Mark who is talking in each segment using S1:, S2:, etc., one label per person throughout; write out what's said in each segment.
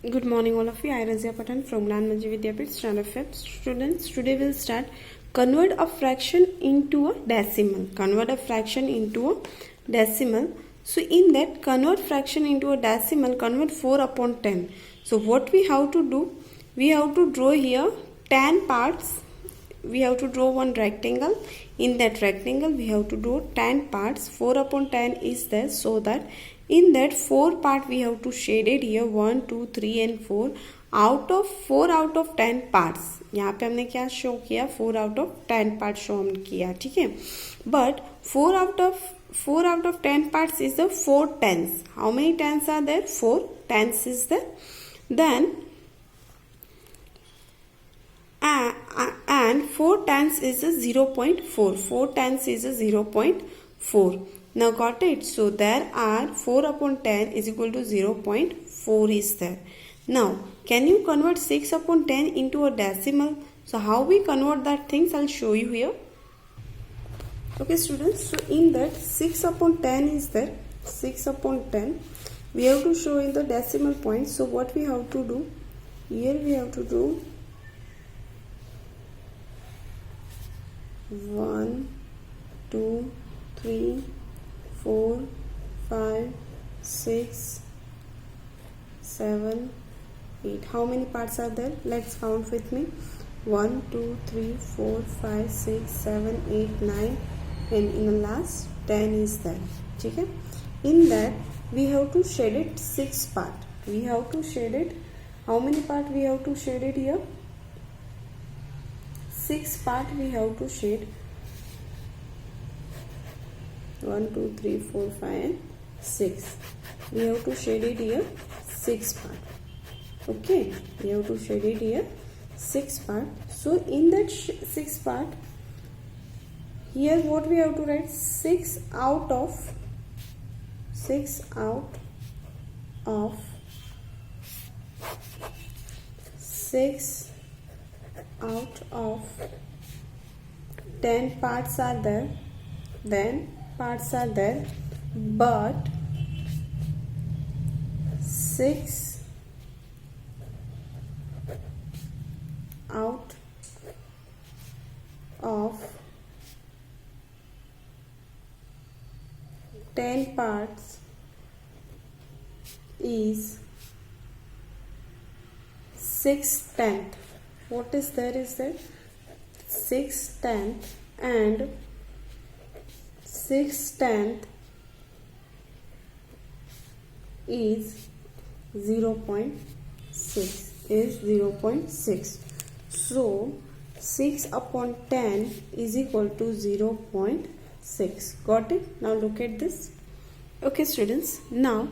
S1: Good morning all of you. I Razia Patan from Gnan Manji Vidyapit, Standard 5. Students, today we'll start convert a fraction into a decimal. Convert a fraction into a decimal. So in that, convert fraction into a decimal, convert 4 upon 10. So what we have to do? We have to draw here 10 parts. We have to draw one rectangle. In that rectangle, we have to draw 10 parts. 4 upon 10 is there, so that in that 4 part we have to shade it here 1, 2, 3 and 4 out of 4 out of 10 parts. यहाँ पे हमने क्या show किया 4 out of 10 parts show हमने किया, ठीक है. But 4 out of 10 parts is the 4 tens. How many tens are there? 4 tens is there. Then and 4 tens is a 0.4. 4 tens is a 0.4. Now got it? So there are 4 upon 10 is equal to 0.4 is there. Now can you convert 6 upon 10 into a decimal? So how we convert that things I'll show you here. Okay students, so in that 6 upon 10 is there. 6 upon 10 we have to show in the decimal point. So what we have to do? Here we have to do 1, 2, 3, 4, 5, 6, 7, 8. How many parts are there? Let's count with me. 1, 2, 3, 4, 5, 6, 7, 8, 9 and in the last 10 is there. Okay? In that we have to shade it 6 part. We have to shade it. How many part we have to shade it here? 6 part we have to shade. 1, 2, 3, 4, 5 and 6. We have to shade it here 6 part. Okay, we have to shade it here 6 part. So in that 6 part, here what we have to write? 6 out of 6 out of 10 parts are there. Then parts are there, but 6 out of 10 parts is 6/10. What is there? Is there 6/10 and 6/10 is 0.6 is 0.6. So 6 upon 10 is equal to 0.6. Got it? Now look at this. Okay students, now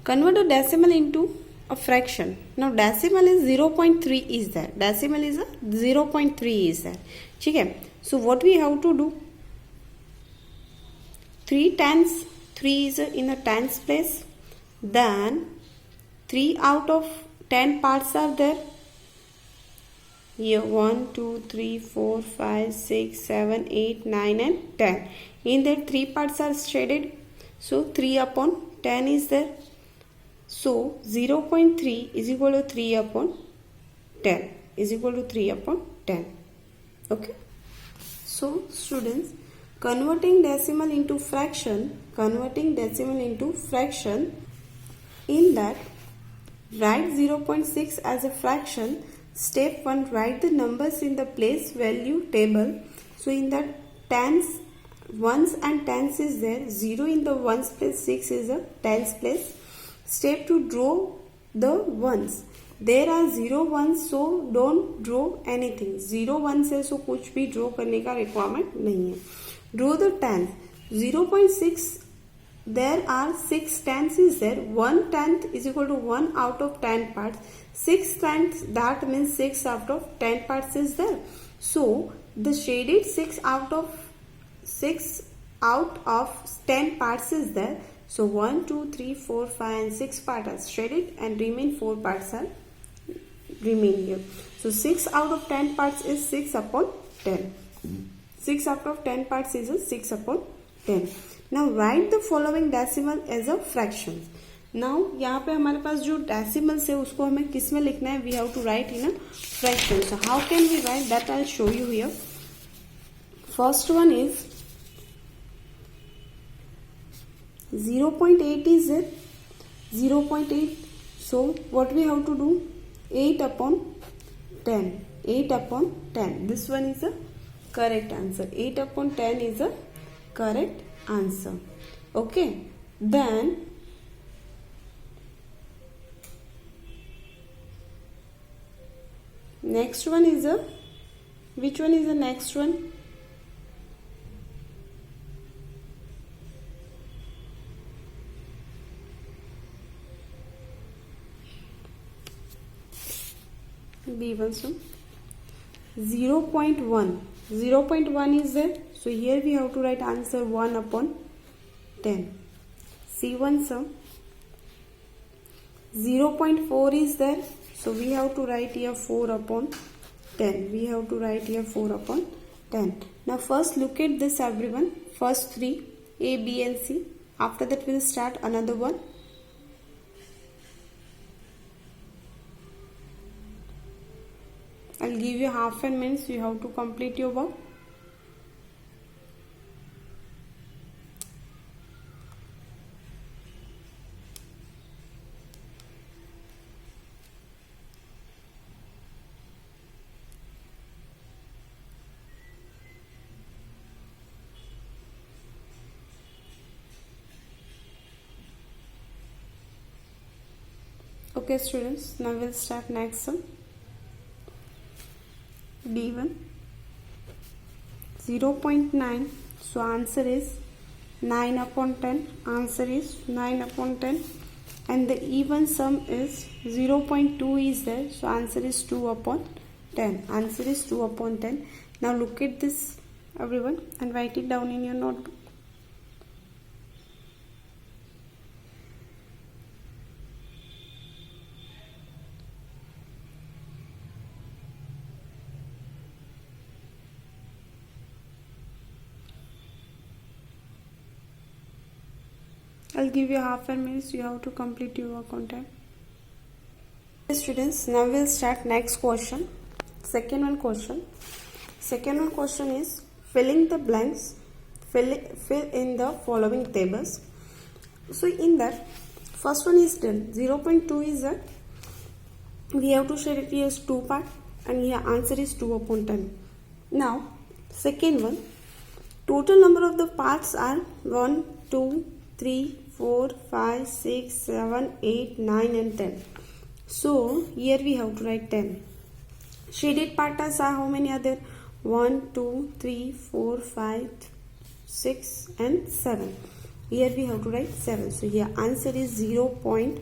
S1: convert a decimal into a fraction. Now decimal is 0.3 is there. Decimal is a 0.3 is there. Okay? So what we have to do? 3 tens, 3 is in a tens place. Then 3 out of 10 parts are there. Here 1, 2, 3, 4, 5, 6, 7, 8, 9 and 10. In that 3 parts are shaded. So 3 upon 10 is there. So 0.3 is equal to 3 upon 10 is equal to 3 upon 10. Okay. So students, converting decimal into fraction, in that write 0.6 as a fraction. Step 1, write the numbers in the place value table. So in that tens, ones and tens is there. 0 in the ones place, 6 is a tens place. Step 2, draw the ones. There are 0 ones, so don't draw anything. 0 ones है, so कुछ भी draw करने का requirement नहीं है. Draw the tens. 0.6. There are 6 tens is there. 1 tenth is equal to 1 out of 10 parts. 6 tenths, that means 6 out of 10 parts is there. So the shaded 6 out of 10 parts is there. So 1, 2, 3, 4, 5 and 6 parts are shaded and remain 4 parts are remain here. So 6 out of 10 parts is 6 upon 10. 6 out of 10 parts is a 6 upon 10. Now write the following decimal as a fraction. Now यहाँ पे हमारे पास जो decimals है उसको हमें किस में लिखना है, we have to write in a fraction. So how can we write that, I will show you here. First one is 0.8 is there, 0.8. So what we have to do, 8 upon 10, 8 upon 10. This one is a correct answer. 8 upon 10 is a correct answer. Okay, then next one is a, which one is the next one? B1. So 0.1, 0.1 is there, so here we have to write answer 1 upon 10. C1. So 0.4 is there, so we have to write here 4 upon 10. We have to write here 4 upon 10. Now first look at this everyone, first three, A, B and C. After that we'll start another one. I'll give you half an minute, you have to complete your work. Okay students, now we'll start next sum. B1, 0.9, so answer is 9 upon 10, answer is 9 upon 10. And the even sum is 0.2 is there, so answer is 2 upon 10, answer is 2 upon 10. Now look at this everyone and write it down in your notebook. I'll give you half a minute, you have to complete your work on time. Students, now we'll start next question. Second one question is filling the blanks, fill in the following tables. So in that, first one is done. 0.2 is that we have to share it here as 2 part, and here answer is 2 upon 10. Now second one, total number of the parts are 1, 2, 3, 4, 5, 6, 7, 8, 9 and 10. So here we have to write 10. Shaded parts are how many are there? 1, 2, 3, 4, 5, 6 and 7. Here we have to write 7. So here answer is 0.7.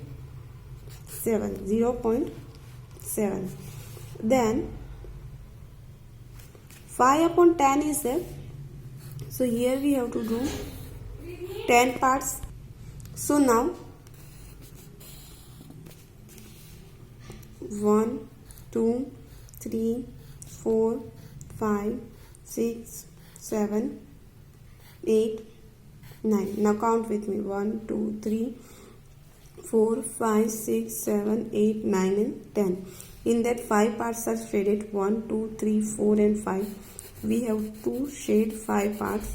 S1: 0.7. Then 5 upon 10 is there. So here we have to do 10 parts. So now 1, 2, 3, 4, 5, 6, 7, 8, 9. Now count with me. 1, 2, 3, 4, 5, 6, 7, 8, 9 and 10. In that 5 parts are shaded. 1, 2, 3, 4 and 5. We have to shade 5 parts.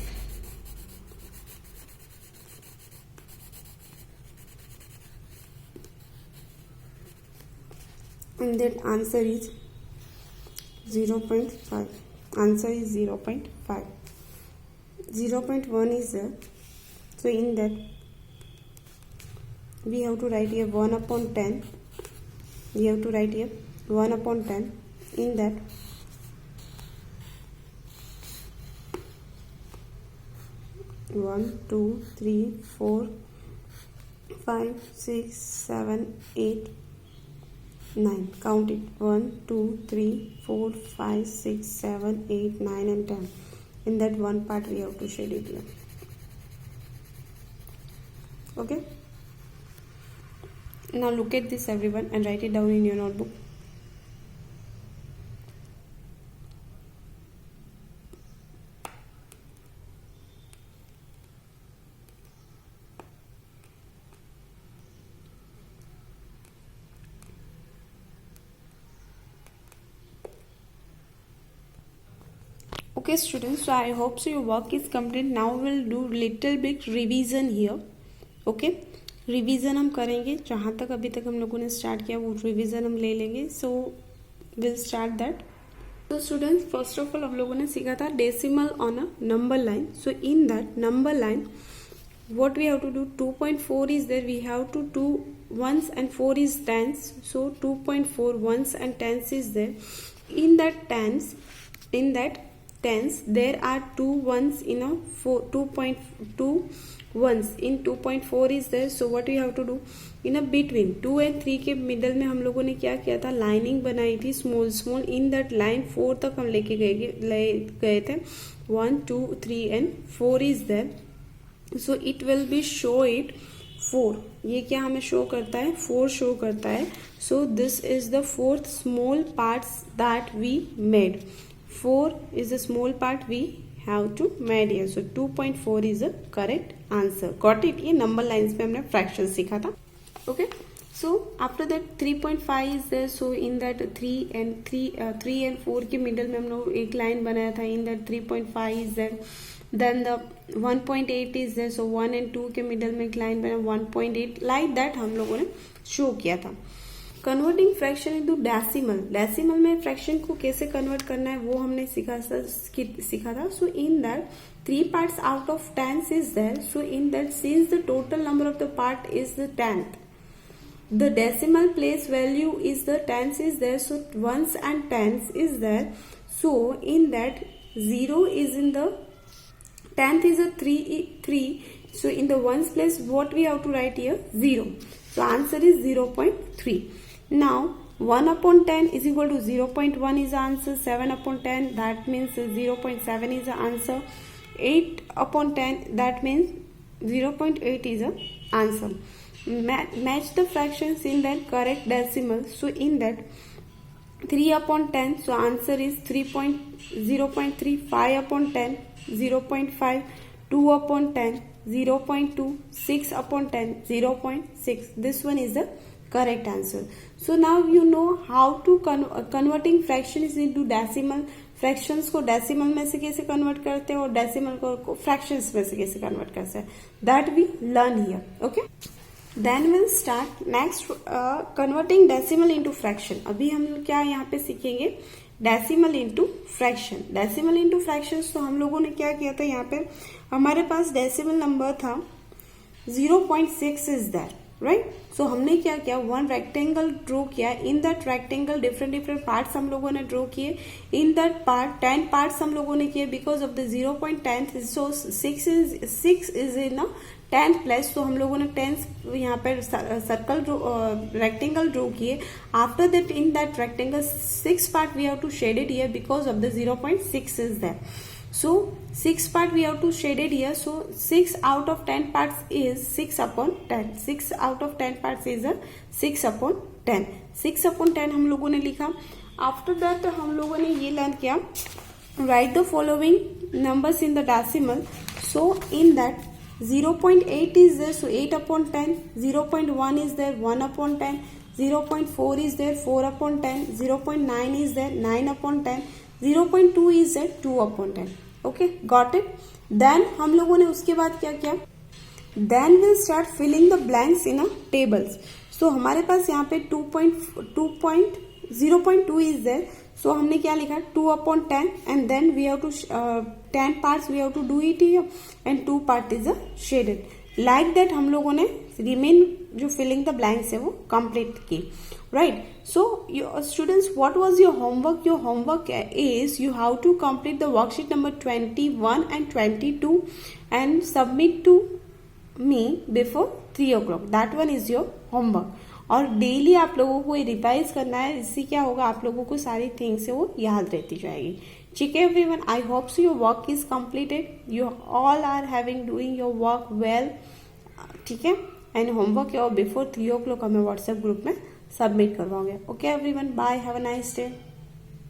S1: And that answer is 0.5. Answer is 0.5. 0.1 is there. So in that we have to write here 1 upon 10. We have to write here 1 upon 10. In that 1, 2, 3, 4, 5, 6, 7, 8, 9. Count it. 1, 2, 3, 4, 5, 6, 7, 8, 9 and 10. In that one part we have to shade it here. Okay. Now look at this everyone and write it down in your notebook. Okay students, so I hope so your work is complete. Now we'll do little bit revision here. Okay, revision हम करेंगे, जहाँ तक अभी तक हम लोगों ने start किया वो रिवीजन हम ले लेंगे. So will start that. तो स्टूडेंट्स, फर्स्ट ऑफ ऑल हम लोगों ने सीखा था decimal on a number line. So in that number line what we have to do, 2.4 is there, we have to do ones and 4 is tens. So 2.4 ones and tens is there. In that tens there are 2 ones in a 2.2 ones in 2.4 is there. So what we have to do, in a between 2 and 3 के middle में हम लोगों ने क्या किया था, lining बनाई थी small small. In that line 4 तक हम लेके गए थे. 1 2 3 and 4 is there. So it will be show it 4. ये क्या हमें शो करता है, 4 शो करता है. So this is the fourth small parts that we made. 4 is the small part we have to made here. So 2.4 is the correct answer. Got it. ये number lines में हमने फ्रैक्शन सीखा था. Okay, so after that 3.5 is there. So in that 3 and 4 के middle में हम लोग एक लाइन बनाया था. In that 3.5 is there. Then the 1.8 is there. So 1 and 2 के मिडल में एक लाइन बना 1.8. लाइक दैट हम लोगों ने शो किया था. Converting fraction into decimal. Decimal में फ्रैक्शन को कैसे कन्वर्ट करना है वो हमने सीखा था. सो in that 3 parts out of tens is there. So in that, since the total number of the part is the tenth, the decimal place value is the tens is there. So ones and tens is there. So in that 0 is in the tenth is a 3. So in the ones place what we have to write here, 0. So answer is 0.3. Now 1 upon 10 is equal to 0.1 is the answer. 7 upon 10 that means 0.7 is the answer. 8 upon 10 that means 0.8 is the answer. Match the fractions in that correct decimal. So in that 3 upon 10, so answer is 0.3. 5 upon 10 0.5. 2 upon 10 0.2. 6 upon 10 0.6. This one is the correct answer. So now you know how to converting fractions into decimal. Fractions को decimal में से कैसे convert करते हैं और decimal को fractions में से कैसे कन्वर्ट करते हैं, that we learn here. Okay, then will start next converting decimal into fraction. अभी हम लोग क्या यहाँ पे सीखेंगे, decimal into fraction. Decimal into fractions. तो हम लोगों ने क्या किया था, यहाँ पे हमारे पास डेसिमल नंबर था 0.6 इज दैट, राइट. सो हमने क्या किया, वन रेक्टेंगल ड्रॉ किया. इन दैट रेक्टेंगल डिफरेंट पार्ट्स हम लोगों ने ड्रॉ किए. इन दैट पार्ट 10 पार्ट्स हम लोगों ने किए because of the 0.10. So 6 is in 10th place. तो हम लोगों ने 10 यहाँ पर सर्कल रेक्टेंगल ड्रॉ किए. After that in that rectangle 6 part we have to shade it here because of the 0.6 is that. So 6 part we have to shade it here. So 6 out of 10 parts is 6 upon 10. 6 out of 10 parts is a 6 upon 10. 6 upon 10 हम लोगों ने लिखा. After that हम लोगों ने ये learn किया, write the following numbers in the decimal. So in that 0.8 is there. So 8 upon 10. 0.1 is there. 1 upon 10. 0.4 is there. 4 upon 10. 0.9 is there. 9 upon 10. 0.2 is there. 2 upon 10. Okay, got it. Then हम लोगों ने उसके बाद क्या किया, then will start filling the blanks in a tables. So हमारे पास यहाँ पे 0.2 इज देयर. सो हमने क्या लिखा, 2 upon 10 and then we have to 10 parts we have to do it here and 2 part is a shaded. Like that हम लोगों ने रिमेन जो फिलिंग द ब्लैंक्स है वो कंप्लीट की, right. So students, what was your homework? Your homework is you have to complete the worksheet number 21 and 22 and submit to me before 3 o'clock. That one is your homework. और daily आप लोगों को revise करना है. इससे क्या होगा, आप लोगों को सारी थिंग्स है वो याद रहती जाएगी. ठीक है everyone, I hope so your work is completed. You all are having doing your work well. ठीक है, एंड होमवर्क बिफोर 3 o'clock हमें व्हाट्सएप ग्रुप में सबमिट करवाओगे. Okay everyone, bye, have a nice day.